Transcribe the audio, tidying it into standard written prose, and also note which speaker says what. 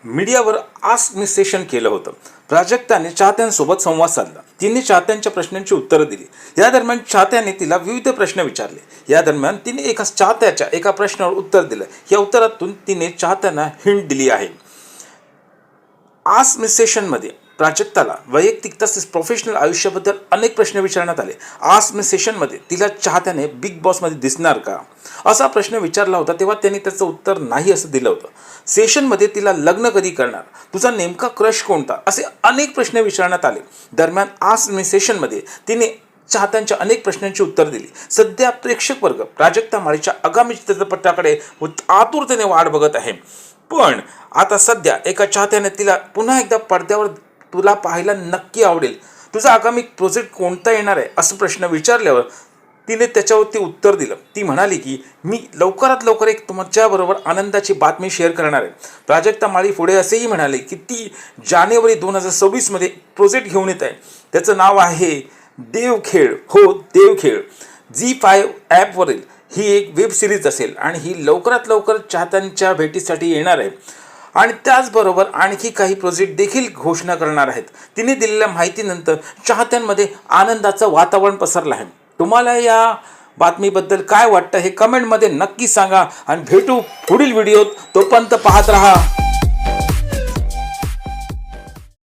Speaker 1: मीडियावर ask me session केलं होतं। प्राजक्ताने चाहत्यांसोबत संवाद साधला। तिने चाहत्यांच्या प्रश्नांची उत्तरं दिली। या दरम्यान चाहत्याने तिला विविध प्रश्न विचारले। या दरम्यान तिने एका चाहत्याच्या एका प्रश्नावर उत्तर दिलं। या उत्तरातून तिने चाहत्यांना हिंट दिली आहे। आस्क मी सेशनमध्ये प्राजक्ताला वैयक्तिक तसेच प्रोफेशनल आयुष्याबद्दल अनेक प्रश्न विचारण्यात आले। आस्क मी सेशनमध्ये तिला चाहत्याने बिग बॉसमध्ये दिसणार का असा प्रश्न विचारला होता, तेव्हा त्यांनी त्याचं उत्तर नाही असं दिलं होतं। सेशनमध्ये तिला लग्न कधी करणार, तुझा नेमका क्रश कोणता, असे अनेक प्रश्न विचारण्यात आले। दरम्यान आस्क मी सेशनमध्ये तिने चाहत्यांच्या अनेक प्रश्नांची उत्तर दिली। सध्या प्रेक्षक वर्ग प्राजक्ता माळीच्या आगामी चित्रपटाकडे आतुरतेने वाट बघत आहे। पण आता सध्या एका चाहत्याने तिला पुन्हा एकदा पडद्यावर तुला पाहायला नक्की आवडेल, तुझा आगामी प्रोजेक्ट कोणता येणार आहे असं प्रश्न विचारल्यावर तिने त्याच्यावरती उत्तर दिलं। ती म्हणाली की मी लवकरात लवकर एक तुमच्याबरोबर आनंदाची बातमी शेअर करणार आहे। प्राजक्ता माळी पुढे असेही म्हणाले की ती जानेवारी 2026मध्ये प्रोजेक्ट घेऊन येत आहे। त्याचं नाव आहे देवखेळ। हो, देवखेळ। Zee5 ॲपवरील ही एक वेब सिरीज असेल आणि ही लवकरात लवकर चाहत्यांच्या भेटीसाठी येणार आहे आणि त्याचबरोबर आणखी काही प्रोजेक्ट देखील घोषणा करणार आहेत। तिने दिलेल्या माहितीनंतर चाहत्यांमध्ये आनंदाचं वातावरण पसरलं आहे। तुम्हाला या बातमीबद्दल काय वाटतं हे कमेंटमध्ये नक्की सांगा आणि भेटू पुढील व्हिडिओत। तोपर्यंत पाहत रहा